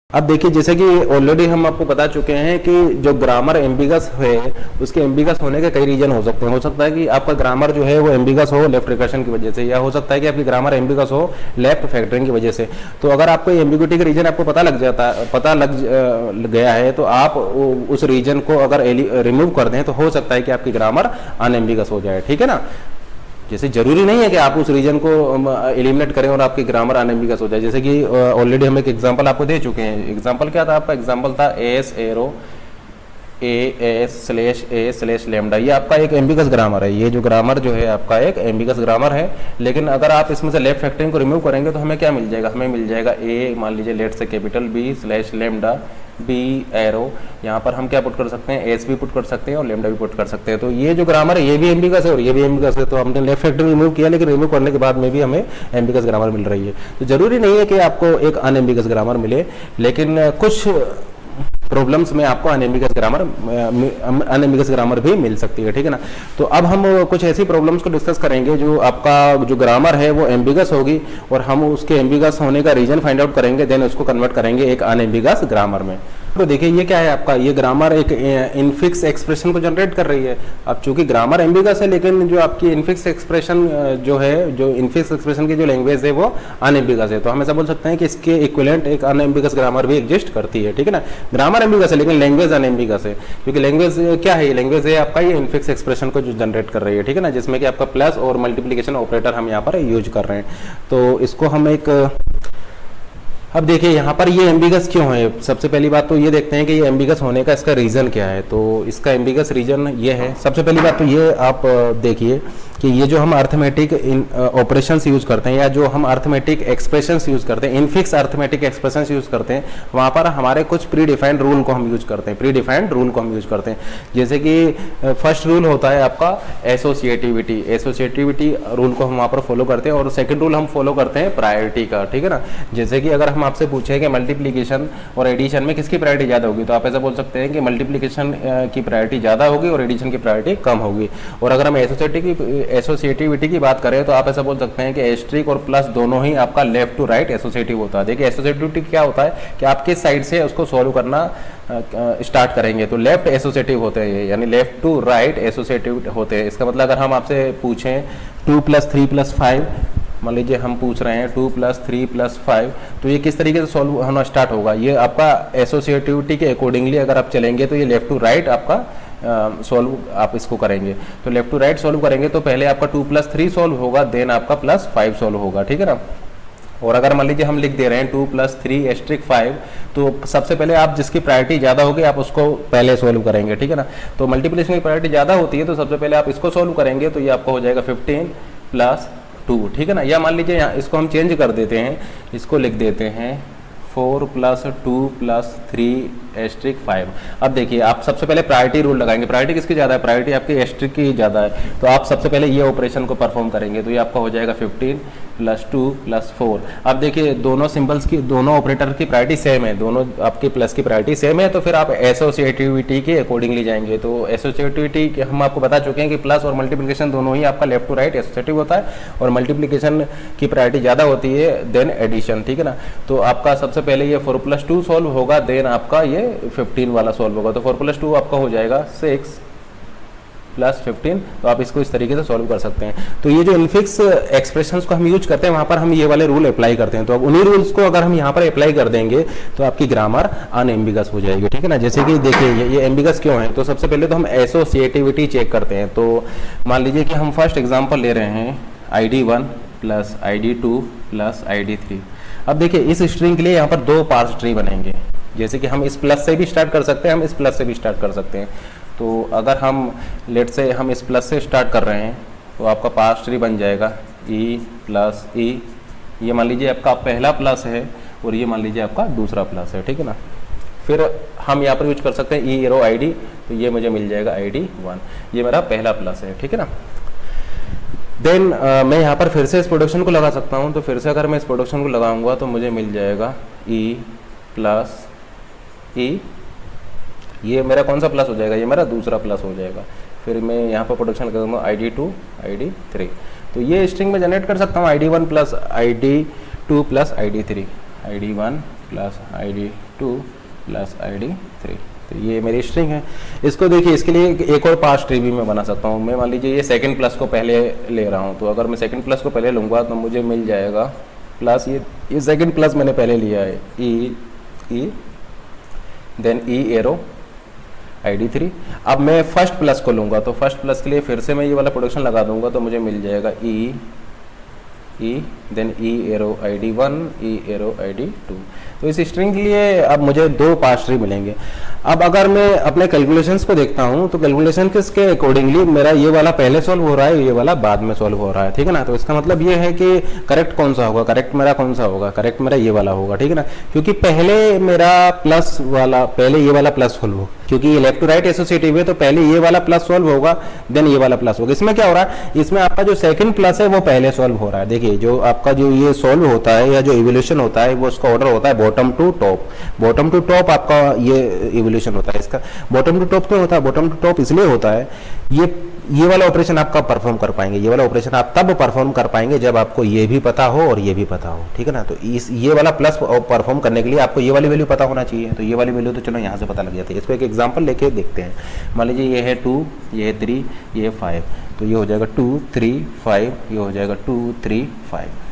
अब देखिए, जैसे कि ऑलरेडी हम आपको बता चुके हैं कि जो ग्रामर एम्बिगस है उसके एम्बिगस होने के कई रीजन हो सकते हैं। हो सकता है कि आपका ग्रामर जो है वो एम्बिगस हो लेफ्ट रिकर्शन की वजह से, या हो सकता है कि आपकी ग्रामर एम्बिगस हो लेफ्ट फैक्टरिंग की वजह से। तो अगर आपको एम्बिग्यूटी का रीजन आपको पता लग गया है तो आप उस रीजन को अगर रिमूव कर दें तो हो सकता है कि आपकी ग्रामर अनएम्बिगस हो जाए। ठीक है ना। जैसे जरूरी नहीं है कि आप उस रीजन को एलिमिनेट करें और आपकी ग्रामर अनएम्बिगस हो जाए। जैसे कि ऑलरेडी हम एक एग्जांपल आपको दे चुके हैं। एग्जांपल क्या था आपका? एग्जांपल था एस एरो ए/ए/लैम्डा। ये आपका एक एम्बिगस ग्रामर है। ये जो ग्रामर जो है आपका एक एम्बिगस ग्रामर है। लेकिन अगर आप इसमें से लेफ्ट फैक्टरिंग को रिमूव करेंगे तो हमें क्या मिल जाएगा? हमें मिल जाएगा ए, मान लीजिए लेट से कैपिटल B/लैम्डा बी एरो। यहाँ पर हम क्या पुट कर सकते हैं? एस भी पुट कर सकते हैं और लैम्डा भी पुट कर सकते हैं। तो ये जो ग्रामर है ये भी एम्बिगस है और ये भी एम्बिगस है। तो हमने लेफ्ट फैक्टरिंग रिमूव किया, लेकिन रिमूव करने के बाद में भी हमें एम्बिगस ग्रामर मिल रही है। तो जरूरी नहीं है कि आपको एक अनएम्बिगस ग्रामर मिले, लेकिन कुछ प्रॉब्लम्स में आपको अनएम्बिगस ग्रामर भी मिल सकती है। ठीक है ना। तो अब हम कुछ ऐसी प्रॉब्लम्स को डिस्कस करेंगे जो आपका जो ग्रामर है वो एम्बिगस होगी और हम उसके एम्बिगस होने का रीजन फाइंड आउट करेंगे, देन उसको कन्वर्ट करेंगे एक अनएम्बिगस ग्रामर में। तो देखिए ये क्या है आपका? ये ग्रामर एक इनफिक्स एक्सप्रेशन को जनरेट कर रही है। अब चूंकि ग्रामर एम्बिगस है, लेकिन जो आपकी इनफिक्स एक्सप्रेशन जो है, जो इनफिक्स एक्सप्रेशन की जो लैंग्वेज है वो अनएम्बिगस है। तो हम ऐसा बोल सकते हैं कि इसके इक्विवेलेंट एक अनएम्बिगस ग्रामर भी एग्जिस्ट करती है। ठीक है ना। ग्रामर एम्बिगस है लेकिन लैंग्वेज अनएम्बिगस है, क्योंकि लैंग्वेज क्या है? लैंग्वेज है आपका ये इनफिक्स एक्सप्रेशन को जो जनरेट कर रही है। ठीक है ना। जिसमें कि आपका प्लस और मल्टीप्लीकेशन ऑपरेटर हम यहाँ पर यूज कर रहे हैं। तो इसको हम एक, अब देखिए यहाँ पर ये एम्बिगस क्यों है। सबसे पहली बात तो ये देखते हैं कि ये एम्बिगस होने का इसका रीज़न क्या है। तो इसका एम्बिगस रीजन ये है। सबसे पहली बात तो ये आप देखिए कि ये जो हम अर्थमेटिक ऑपरेशंस यूज करते हैं या जो हम अर्थमेटिक एक्सप्रेशंस यूज करते हैं, इनफिक्स अर्थमेटिक एक्सप्रेशंस यूज करते हैं, वहाँ पर हमारे कुछ प्री डिफाइंड रूल को हम यूज करते हैं। प्री डिफाइंड रूल को हम यूज करते हैं। जैसे कि फर्स्ट रूल होता है आपका एसोसिएटिविटी। एसोसिएटिविटी रूल को हम वहाँ पर फॉलो करते हैं। और सेकेंड रूल हम फॉलो करते हैं प्रायोरिटी का। ठीक है ना। जैसे कि अगर हम आपसे पूछें कि मल्टीप्लीकेशन और एडिशन में किसकी प्रायोरिटी ज़्यादा होगी, तो आप ऐसा बोल सकते हैं कि मल्टीप्लीकेशन की प्रायोरिटी ज़्यादा होगी और एडिशन की प्रायोरिटी कम होगी। और अगर हम एसोसिएटिविटी की बात करें तो आप ऐसा बोल सकते हैं कि एस्ट्रिक और प्लस दोनों ही आपका लेफ्ट टू राइट एसोसिएटिव होता है। देखिए एसोसिएटिविटी क्या होता है कि आप किस साइड से उसको सॉल्व करना स्टार्ट करेंगे तो लेफ्ट एसोसिएटिव होते हैं, यानी लेफ्ट टू राइट एसोसिएटिव होते हैं। इसका मतलब अगर हम आपसे पूछें 2 + 3 + 5, मान लीजिए हम पूछ रहे हैं 2 + 3 + 5, तो ये किस तरीके से सॉल्व होना स्टार्ट होगा? ये आपका एसोसिएटिविटी के अकॉर्डिंगली अगर आप चलेंगे तो ये लेफ्ट टू राइट आपका सॉल्व आप इसको करेंगे। तो लेफ्ट टू राइट सॉल्व करेंगे तो पहले आपका 2 + 3 सॉल्व होगा, देन आपका +5 सॉल्व होगा। ठीक है ना। और अगर मान लीजिए हम लिख दे रहे हैं 2 + 3 * 5, तो सबसे पहले आप जिसकी प्रायोरिटी ज़्यादा होगी आप उसको पहले सॉल्व करेंगे। ठीक है ना। तो मल्टीप्लिकेशन की प्रायोरिटी ज़्यादा होती है तो सबसे पहले आप इसको सॉल्व करेंगे तो ये आपका हो जाएगा 15 + 2। ठीक है ना। या मान लीजिए यहाँ इसको हम चेंज कर देते हैं, इसको लिख देते हैं 4 + 2 + 3 * 5। अब देखिए आप सबसे पहले प्रायोरिटी रूल लगाएंगे। प्रायोरिटी किसकी ज़्यादा है? प्रायोरिटी आपकी एस्ट्रिक की ज़्यादा है। तो आप सबसे पहले ये ऑपरेशन को परफॉर्म करेंगे तो ये आपका हो जाएगा 15 + 2 + 4। अब देखिए दोनों सिंबल्स की, दोनों ऑपरेटर की प्रायोरिटी सेम है, दोनों आपकी प्लस की प्रायोरिटी सेम है, तो फिर आप एसोसिएटिविटी के अकॉर्डिंगली जाएंगे। तो एसोसिएटिविटी हम आपको बता चुके हैं कि प्लस और मल्टीप्लिकेशन दोनों ही आपका लेफ्ट टू राइट एसोसिएटिव होता है और मल्टीप्लिकेशन की प्रायोरिटी ज़्यादा होती है देन एडिशन। ठीक है ना। तो आपका सबसे पहले ये 4 + 2 सॉल्व होगा, देन आपका ये 15 वाला सॉल्व होगा। तो 4 + 2 आपका हो जाएगा 6 + 15। तो आप इसको इस तरीके से सॉल्व कर सकते हैं। तो ये जो इनफिक्स एक्सप्रेशंस को हम यूज करते हैं वहाँ पर हम ये वाले रूल अप्लाई करते हैं। तो अब उन्हीं रूल्स को अगर हम यहाँ पर अप्लाई कर देंगे तो आपकी ग्रामर अनएम्बिगस हो जाएगी। ठीक है ना। जैसे कि देखिए ये एम्बिगस क्यों है, तो सबसे पहले तो हम एसोसिएटिविटी चेक करते हैं। तो मान लीजिए कि हम फर्स्ट एग्जाम्पल ले रहे हैं ID1 + ID2 + ID3। अब देखिए इस स्ट्रिंग के लिए यहाँ पर 2 पार्स ट्री बनेंगे। जैसे कि हम इस प्लस से भी स्टार्ट कर सकते हैं, हम इस प्लस से भी स्टार्ट कर सकते हैं। तो अगर हम लेट से हम इस प्लस से स्टार्ट कर रहे हैं तो आपका पार्स ट्री बन जाएगा E + E। ये मान लीजिए आपका पहला प्लस है और ये मान लीजिए आपका दूसरा प्लस है। ठीक है ना। फिर हम यहाँ पर यूज कर सकते हैं E एरो ID, तो ये मुझे मिल जाएगा ID1, ये मेरा पहला प्लस है। ठीक है ना। देन मैं यहाँ पर फिर से इस प्रोडक्शन को लगा सकता हूँ। तो फिर से अगर मैं इस प्रोडक्शन को लगाऊंगा तो मुझे मिल जाएगा E + E। ये मेरा कौन सा प्लस हो जाएगा? ये मेरा दूसरा प्लस हो जाएगा। फिर मैं यहाँ पर प्रोडक्शन करूँगा ID2 ID3। तो ये स्ट्रिंग में जनरेट कर सकता हूँ ID1 + ID2 + ID3, ID1 + ID2 2 plus ID 3। तो ये मेरी स्ट्रिंग है। इसको देखिए, इसके लिए एक और पार्स ट्री भी मैं बना सकता हूँ। मैं मान लीजिए ये सेकंड प्लस को पहले ले रहा हूँ, तो अगर मैं सेकंड प्लस को पहले लूँगा तो मुझे मिल जाएगा प्लस, ये सेकंड प्लस मैंने पहले लिया है, ई देन ई एरो ID 3। अब मैं फर्स्ट प्लस को लूँगा, तो फर्स्ट प्लस के लिए फिर से मैं ये वाला प्रोडक्शन लगा दूंगा, तो मुझे मिल जाएगा ई देन ई एरो ID 1 ई एरो ID 2। तो इस स्ट्रिंग के लिए अब मुझे 2 पार्स ट्री मिलेंगे। अब अगर मैं अपने कैलकुलेशंस को देखता हूँ, तो कैलकुलेशन के अकॉर्डिंगली मेरा ये वाला पहले सॉल्व हो रहा है, ये वाला बाद में सॉल्व हो रहा है, ठीक है ना। तो इसका मतलब ये है कि करेक्ट कौन सा होगा, करेक्ट मेरा कौन सा होगा, करेक्ट मेरा ये वाला होगा, ठीक है ना। क्योंकि पहले मेरा प्लस वाला, पहले ये वाला प्लस सॉल्व हो, क्योंकि ये लेफ्ट टू राइट एसोसिएटिव है, तो पहले ये वाला प्लस सॉल्व होगा, देन ये वाला प्लस होगा। इसमें क्या हो रहा है, इसमें आपका जो सेकंड प्लस है वो पहले सॉल्व हो रहा है। देखिए, जो आपका जो ये सॉल्व होता है या जो इवोल्यूशन होता है, वो उसका ऑर्डर होता है bottom to top. Bottom to top आपका ये इवोल्यूशन होता है। इसका बॉटम टू टॉप क्यों होता है, बॉटम टू टॉप इसलिए होता है, ये वाला ऑपरेशन आप कब परफॉर्म कर पाएंगे, ये वाला ऑपरेशन आप तब परफॉर्म कर पाएंगे जब आपको ये भी पता हो और ये भी पता हो, ठीक है ना। तो ये वाला प्लस परफॉर्म करने के लिए आपको ये वाली वैल्यू पता होना चाहिए। तो ये वाली वैल्यू तो चलो यहाँ से पता लग जाती है। इसको एक एग्जांपल लेके देखते हैं। मान लीजिए ये है 2, ये है 3, ये है 5, तो ये हो जाएगा 2 3 5, ये हो जाएगा 2 3 5।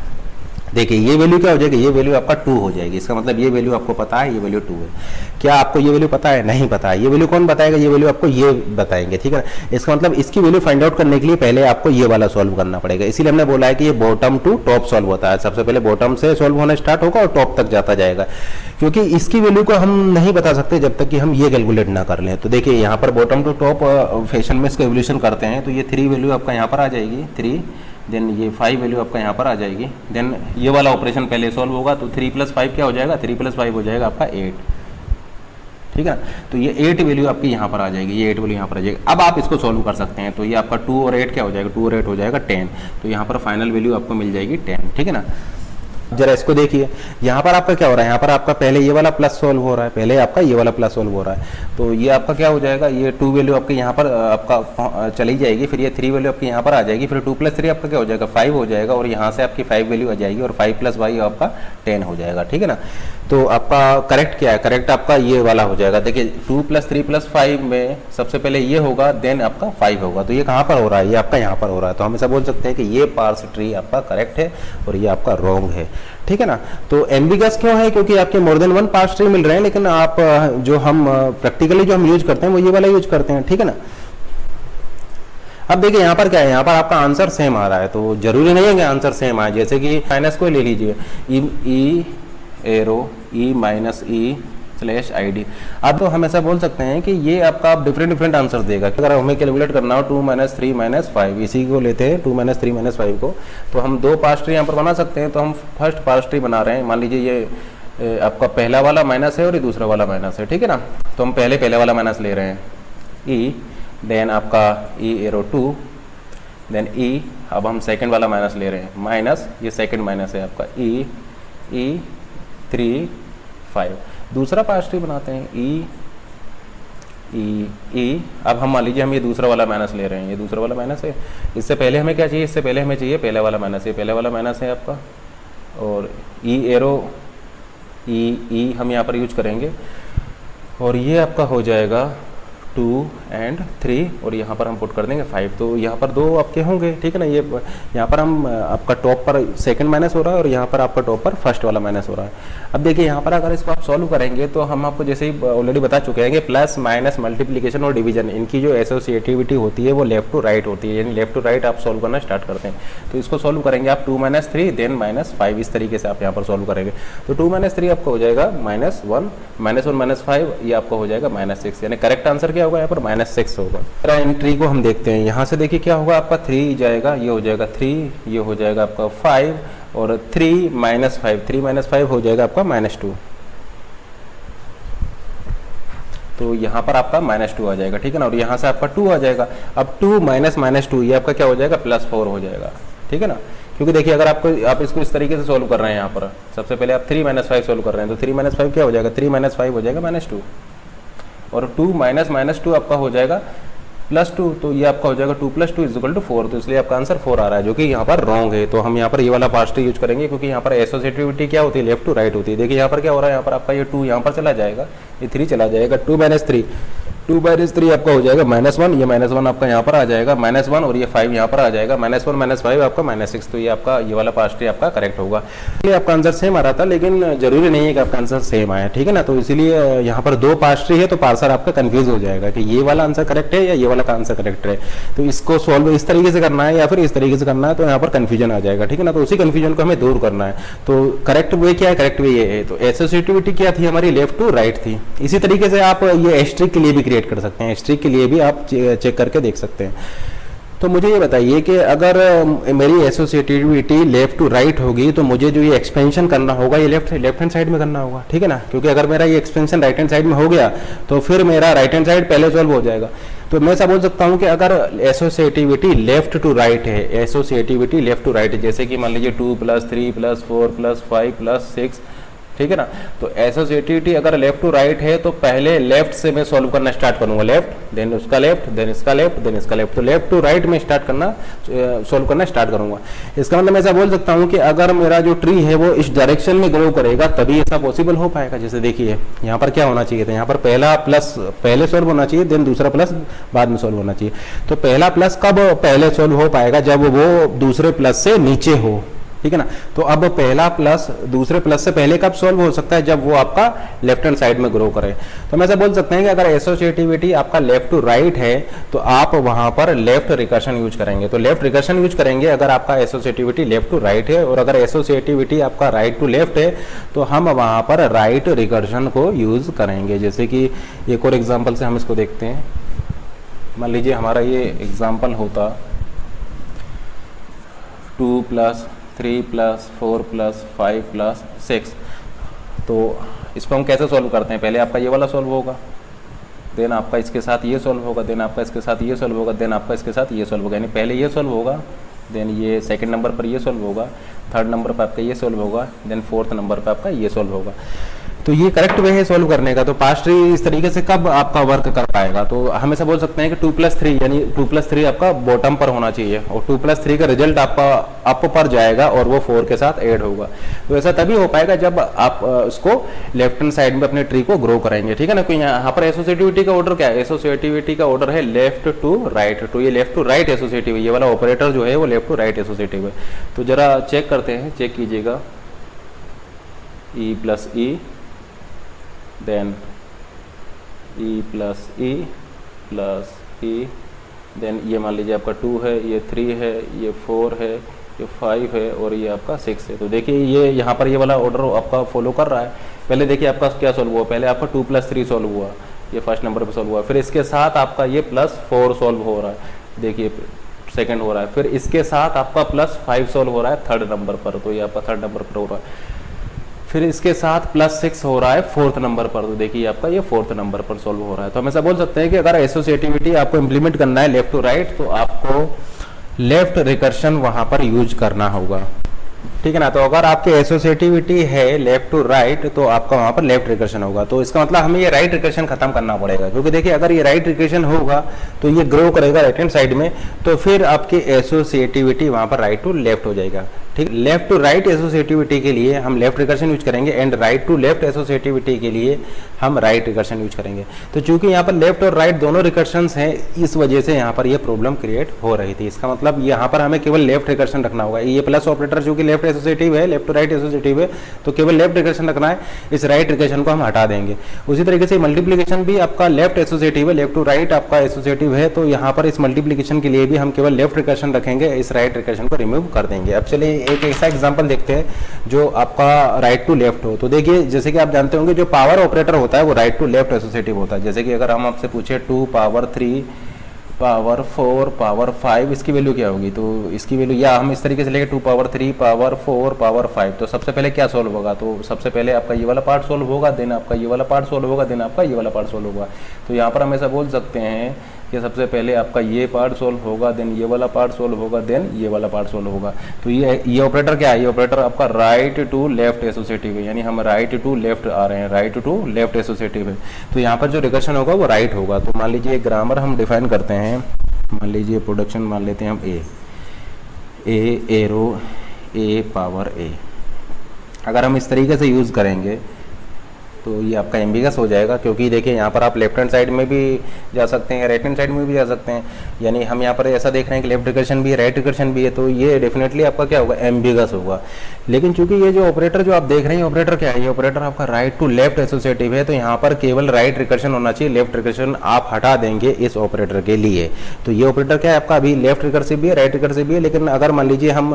देखिए ये वैल्यू क्या हो जाएगी, ये वैल्यू आपका 2 हो जाएगी। इसका मतलब ये वैल्यू आपको पता है, ये वैल्यू 2 है। क्या आपको ये वैल्यू पता है, नहीं पता है। ये वैल्यू कौन बताएगा, ये वैल्यू आपको ये बताएंगे, ठीक है ना। इसका मतलब इसकी वैल्यू फाइंड आउट करने के लिए पहले आपको ये वाला सॉल्व करना पड़ेगा। इसीलिए हमने बोला है कि ये बॉटम टू टॉप सॉल्व होता है। सबसे पहले बॉटम से सॉल्व होना स्टार्ट होगा और टॉप तक जाता जाएगा, क्योंकि इसकी वैल्यू को हम नहीं बता सकते जब तक कि हम ये कैलकुलेट ना कर लें। तो देखिए यहाँ पर बॉटम टू टॉप फैशन में इसका एवोल्यूशन करते हैं, तो ये 3 वैल्यू आपका यहाँ पर आ जाएगी 3, देन ये 5 वैल्यू आपका यहाँ पर आ जाएगी, देन ये वाला ऑपरेशन पहले सॉल्व होगा, तो 3 + 5 क्या हो जाएगा, 3 + 5 हो जाएगा आपका 8, ठीक है। तो ये 8 वैल्यू आपकी यहाँ पर आ जाएगी, ये 8 वैल्यू यहाँ पर आ जाएगी। अब आप इसको सॉल्व कर सकते हैं। तो ये आपका 2 और 8 क्या हो जाएगा, 2 और 8 हो जाएगा 10। तो यहाँ पर फाइनल वैल्यू आपको मिल जाएगी 10, ठीक है ना। जरा इसको देखिए, यहाँ पर आपका क्या हो रहा है, यहाँ पर आपका पहले ये वाला प्लस सॉल्व हो रहा है, पहले आपका ये वाला प्लस सॉल्व हो रहा है। तो ये आपका क्या हो जाएगा, ये 2 वैल्यू आपके यहाँ पर आपका चली जाएगी, फिर ये 3 वैल्यू आपके यहाँ पर आ जाएगी, फिर 2 + 3 आपका क्या हो जाएगा 5 हो जाएगा, और यहाँ से आपकी 5 वैल्यू आ जाएगी, और 5 + y आपका 10 हो जाएगा, ठीक है ना। तो आपका करेक्ट क्या है, करेक्ट आपका ये वाला हो जाएगा। देखिए 2 + 3 + 5 में सबसे पहले ये होगा, देन आपका 5 होगा। तो ये कहाँ पर हो रहा है, ये आपका यहाँ पर हो रहा है। तो हम ऐसा बोल सकते हैं कि ये पार्स ट्री आपका करेक्ट है और ये आपका रॉन्ग है, ठीक है ना। तो एम्बिगस क्यों है, क्योंकि आपके मोर देन 1 पार्स ट्री मिल रहे हैं, लेकिन आप जो हम प्रैक्टिकली जो हम यूज करते हैं वो ये वाला यूज करते हैं, ठीक है ना। अब देखिए यहाँ पर क्या है, यहाँ पर आपका आंसर सेम आ रहा है, तो जरूरी नहीं है कि आंसर सेम आए। जैसे कि माइनस को ले लीजिए, ई एरो ई - ID। अब तो हम ऐसा बोल सकते हैं कि ये आपका डिफरेंट आंसर देगा। अगर हमें कैलकुलेट करना हो 2 - 3 - 5, इसी को लेते हैं 2 - 3 - 5 को, तो हम 2 पार्स ट्री यहाँ पर बना सकते हैं। तो हम फर्स्ट पार्स ट्री बना रहे हैं। मान लीजिए ये आपका पहला वाला माइनस है और ये दूसरा वाला माइनस है, ठीक है ना। तो हम पहले वाला माइनस ले रहे हैं, ई, देन आपका ई एरो 2, देन ई। अब हम सेकेंड वाला माइनस ले रहे हैं, माइनस, ये सेकेंड माइनस है आपका ई 3 5। दूसरा पार्स ट्री बनाते हैं, ई। अब हम मान लीजिए हम ये दूसरा वाला माइनस ले रहे हैं, ये दूसरा वाला माइनस है। इससे पहले हमें क्या चाहिए, इससे पहले हमें चाहिए पहला वाला माइनस, ये पहला वाला माइनस है आपका, और ई एरो ई हम यहाँ पर यूज करेंगे, और ये आपका हो जाएगा 2 और 3, और यहाँ पर हम पुट कर देंगे 5। तो यहाँ पर 2 आपके होंगे, ठीक है ना। ये यहाँ पर हम आपका टॉप पर सेकंड माइनस हो रहा है और यहाँ पर आपका टॉप पर फर्स्ट वाला माइनस हो रहा है। अब देखिए यहाँ पर अगर इसको आप सॉल्व करेंगे तो हम आपको जैसे ही ऑलरेडी बता चुके हैं कि प्लस माइनस मल्टीप्लिकेशन और डिवीजन, इनकी जो एसोसिएटिविटी होती है वो लेफ्ट टू राइट होती है, यानी लेफ्ट टू राइट आप सॉल्व करना स्टार्ट करते हैं। तो इसको सॉल्व करेंगे आप 2 - 3 देन -5, इस तरीके से आप यहाँ पर सॉल्व करेंगे। तो 2 - 3 आपको हो जाएगा -1 -5, ये आपको हो जाएगा -6, यानी करेक्ट आंसर क्या होगा यहाँ पर -6 होगा। एंट्री को हम देखते हैं, यहाँ से देखिए क्या होगा, आपका 3 जाएगा, ये हो जाएगा 3, ये हो जाएगा आपका 5, और 3 - 5, 3 - 5 हो जाएगा आपका -2। तो यहाँ पर आपका -2 आ जाएगा, ठीक है ना। और यहाँ से आपका 2 आ जाएगा। अब 2 - -2 ये आपका क्या हो जाएगा, +4 हो जाएगा, ठीक है ना। क्योंकि देखिए अगर आप इसको इस तरीके से सोल्व कर रहे हैं, यहाँ पर सबसे पहले आप 3 - 5 सोल्व कर रहे हैं, तो 3 - 5 क्या हो जाएगा, 3 - 5 हो जाएगा -2, और 2 - -2 आपका हो जाएगा +2, तो ये आपका हो जाएगा 2 + 2 = 4, तो इसलिए आपका आंसर 4 आ रहा है, जो कि यहाँ पर रॉन्ग है। तो हम यहाँ पर ये वाला पास्ट ट्री यूज करेंगे, क्योंकि यहाँ पर एसोसिएटिविटी क्या होती है, लेफ्ट टू राइट होती है। देखिए यहाँ पर क्या हो रहा है, यहाँ पर आपका ये 2 यहाँ पर चला जाएगा, ये 3 चला जाएगा, 2 - 3, 2 - 3 आपका हो जाएगा -1, ये -1 आपका यहाँ पर आ जाएगा -1, और ये 5 यहाँ पर आ जाएगा, -1 - 5 आपका -6, तो ये आपका ये वाला पास्ट ट्री आपका करेक्ट होगा। ये आपका आंसर सेम आ रहा था, लेकिन जरूरी नहीं है कि आपका आंसर सेम आया, ठीक है ना। तो इसीलिए यहाँ पर 2 पास्ट ट्री है, तो पार्सर आपका कंफ्यूज हो जाएगा कि ये वाला आंसर करेक्ट है या ये वाला आंसर करेक्ट है। तो इसको सॉल्व इस तरीके से करना है या फिर इस तरीके से करना है, तो यहाँ पर कंफ्यूजन आ जाएगा, ठीक है ना। तो उसी कंफ्यूजन को हमें दूर करना है। तो करेक्ट वे क्या है, करेक्ट वे ये है। तो एसोसिएटिविटी क्या थी हमारी, लेफ्ट टू राइट थी। इसी तरीके से आप ये एस्ट्रिक के लिए भी क्रिएट कर सकते हैं, एस्ट्रिक के लिए भी आप चेक करके देख सकते हैं। तो मुझे ये बताइए कि अगर मेरी एसोसिएटिविटी लेफ्ट टू राइट होगी, तो मुझे जो ये एक्सपेंशन करना होगा ये लेफ्ट हैंड साइड में करना होगा, ठीक है ना। क्योंकि अगर मेरा ये एक्सपेंशन राइट हैंड साइड में हो गया, तो फिर मेरा राइट हैंड साइड पहले सॉल्व हो जाएगा। तो मैं ऐसा बोल सकता हूँ कि अगर एसोसिएटिविटी लेफ्ट टू राइट है, एसोसिएटिविटी लेफ्ट टू राइट है, जैसे कि मान लीजिए 2 + 3 + 4 + 5 + 6, ठीक है ना। तो एसोसिएटिविटी अगर लेफ्ट टू राइट है, तो पहले लेफ्ट से मैं सॉल्व करना स्टार्ट करूंगा, लेफ्ट देन उसका लेफ्ट देन इसका लेफ्ट देन इसका लेफ्ट, तो लेफ्ट टू राइट में सॉल्व करना स्टार्ट करूंगा। इसका मतलब मैं ऐसा बोल सकता हूं कि अगर मेरा जो ट्री है वो इस डायरेक्शन में ग्रो करेगा, तभी ऐसा पॉसिबल हो पाएगा। जैसे देखिए यहाँ पर क्या होना चाहिए था, यहाँ पर पहला प्लस पहले सॉल्व होना चाहिए, देन दूसरा प्लस बाद में सॉल्व होना चाहिए। तो पहला प्लस कब पहले सॉल्व हो पाएगा, जब वो दूसरे प्लस से नीचे हो, ठीक है ना। तो अब पहला प्लस दूसरे प्लस से पहले कब सॉल्व हो सकता है, जब वो आपका लेफ्ट हैंड साइड में ग्रो करे। तो मैं ऐसा बोल सकते हैं कि अगर एसोसिएटिविटी आपका लेफ्ट टू राइट है, तो आप वहां पर लेफ्ट रिकर्शन यूज करेंगे। तो लेफ्ट रिकर्शन यूज करेंगे अगर आपका एसोसिएटिविटी लेफ्ट टू राइट है, और अगर एसोसिएटिविटी आपका राइट टू लेफ्ट है, तो हम वहां पर राइट रिकर्शन को यूज करेंगे। जैसे कि एक और एग्जाम्पल से हम इसको देखते हैं। मान लीजिए हमारा ये एग्जाम्पल होता 2 + 3 + 4 + 5 + 6, तो इसको हम कैसे सॉल्व करते हैं, पहले आपका ये वाला सॉल्व होगा, देन आपका इसके साथ ये सॉल्व होगा, देन आपका इसके साथ ये सॉल्व होगा, देन आपका इसके साथ ये सॉल्व होगा। यानी पहले ये सॉल्व होगा, देन ये सेकंड नंबर पर ये सॉल्व होगा, थर्ड नंबर पर आपका ये सॉल्व होगा, देन फोर्थ नंबर पर आपका ये सॉल्व होगा। तो ये करेक्ट वे है सॉल्व करने का। तो पास्ट ट्री इस तरीके से कब आपका वर्क कर पाएगा, तो हम ऐसा बोल सकते हैं कि 2 + 3 यानी 2 + 3 आपका बॉटम पर होना चाहिए, और 2 + 3 का रिजल्ट आपका अप पर जाएगा और वो 4 के साथ ऐड होगा। तो ऐसा तभी हो पाएगा जब आप उसको लेफ्ट हैंड साइड में अपने ट्री को ग्रो करेंगे, ठीक है ना। कोई यहाँ पर एसोसिएटिविटी का ऑर्डर क्या है, एसोसिएटिविटी का ऑर्डर है लेफ्ट टू राइट। तो ये लेफ्ट टू राइट एसोसिएटिव, ये वाला ऑपरेटर जो है वो लेफ्ट टू राइट एसोसिएटिव है। तो जरा चेक करते हैं, चेक कीजिएगा, E + E, then E + E + E, then ये मान लीजिए आपका 2 है, ये 3 है, ये 4 है, ये 5 है, और ये आपका 6 है। तो देखिए ये यहाँ पर ये वाला ऑर्डर आपका फॉलो कर रहा है। पहले देखिए आपका क्या सॉल्व हुआ, पहले आपका 2 + 3 सॉल्व हुआ, ये फर्स्ट नंबर पर सॉल्व हुआ, फिर इसके साथ आपका ये +4 सॉल्व हो रहा है, देखिए सेकंड हो रहा है, फिर इसके साथ आपका +5 सॉल्व हो रहा है थर्ड नंबर पर, तो ये आपका थर्ड नंबर पर हो रहा है, फिर इसके साथ +6 हो रहा है फोर्थ नंबर पर, तो देखिए आपका ये फोर्थ नंबर पर सॉल्व हो रहा है। तो हम ऐसा बोल सकते हैं कि अगर एसोसिएटिविटी आपको इंप्लीमेंट करना है लेफ्ट टू राइट, तो आपको लेफ्ट रिकर्शन वहां पर यूज करना होगा, ठीक है ना। तो अगर आपकी एसोसिएटिविटी है लेफ्ट टू राइट, तो आपका वहां पर लेफ्ट रिकर्शन होगा। तो इसका मतलब हमें ये राइट रिकर्शन खत्म करना पड़ेगा, क्योंकि देखिए अगर ये राइट रिकर्शन होगा तो ये ग्रो करेगा राइट हैंड साइड में, तो फिर आपकी एसोसिएटिविटी वहां पर राइट टू लेफ्ट हो जाएगा, ठीक। लेफ्ट टू राइट एसोसिएटिविटी के लिए हम लेफ्ट रिकर्शन यूज करेंगे, and right to left associativity के लिए हम राइट रिकर्शन यूज करेंगे। तो चूंकि यहाँ पर लेफ्ट और राइट दोनों रिकर्शंस हैं, इस वजह से यहाँ पर ये प्रॉब्लम क्रिएट हो रही थी। इसका मतलब यहाँ पर हमें केवल लेफ्ट रिकर्शन रखना होगा। ये प्लस ऑपरेटर चूंकि लेफ्ट एसोसिएटिव है, लेफ्ट टू राइट एसोसिएटिव है, तो केवल लेफ्ट रिकर्शन रखना है, इस राइट रिकर्शन को हम हटा देंगे। उसी तरीके से मल्टीप्लीकेशन भी आपका लेफ्ट एसोसिएटिव है, लेफ्ट टू राइट आपका एसोसिएटिव है, तो यहाँ पर इस मल्टीप्लीकेशन के लिए भी हम केवल लेफ्ट रिकर्शन रखेंगे, इस राइट रिकर्शन को रिमूव कर देंगे। अब चलिए एक ऐसा एग्जाम्पल देखते हैं जो आपका राइट टू लेफ्ट हो। तो देखिए जैसे कि आप जानते होंगे जो पावर ऑपरेटर होता है वो राइट टू लेफ्ट एसोसिएटिव होता है। जैसे कि अगर हम आपसे पूछे 2 पावर 3 पावर 4 पावर 5, इसकी वैल्यू क्या होगी, तो इसकी वैल्यू या हम इस तरीके से लेंगे 2 पावर 3 पावर 4 पावर 5। तो सबसे पहले क्या सोल्व होगा, तो सबसे पहले आपका ये वाला पार्ट सोल्व होगा, देन आपका ये वाला पार्ट सोल्व होगा, देन आपका ये वाला पार्ट सोल्व होगा। तो यहाँ पर हम ऐसा बोल सकते हैं कि सबसे पहले आपका ये पार्ट सोल्व होगा, देन ये वाला पार्ट सोल्व होगा, देन ये वाला पार्ट सोल्व होगा। तो ये ऑपरेटर क्या है, ये ऑपरेटर आपका राइट टू लेफ्ट एसोसिएटिव है, यानी हम राइट टू लेफ्ट आ रहे हैं, राइट टू लेफ्ट एसोसिएटिव है। तो यहाँ पर जो रिकर्शन होगा वो राइट होगा। तो मान लीजिए एक ग्रामर हम डिफाइन करते हैं, मान लीजिए प्रोडक्शन मान लेते हैं हम ए एरो ए पावर ए। अगर हम इस तरीके से यूज़ करेंगे तो ये आपका एम्बिगस हो जाएगा, क्योंकि देखिए यहाँ पर आप लेफ्ट हैंड साइड में भी जा सकते हैं, राइट हैंड साइड में भी जा सकते हैं। यानी हम यहाँ पर ऐसा देख रहे हैं कि लेफ्ट रिकर्शन भी है, राइट रिकर्शन भी है, तो ये डेफिनेटली आपका क्या होगा, एम्बिगस होगा। लेकिन चूंकि ये जो ऑपरेटर जो आप देख रहे हैं, ऑपरेटर क्या है, ये ऑपरेटर आपका राइट टू लेफ्ट एसोसिएटिव है, तो यहाँ पर केवल राइट रिकर्शन होना चाहिए, लेफ्ट रिकर्शन आप हटा देंगे इस ऑपरेटर के लिए। तो ये ऑपरेटर क्या है आपका, अभी लेफ्ट रिकर्सिव भी है, राइट रिकर्सिव भी है। लेकिन अगर मान लीजिए हम,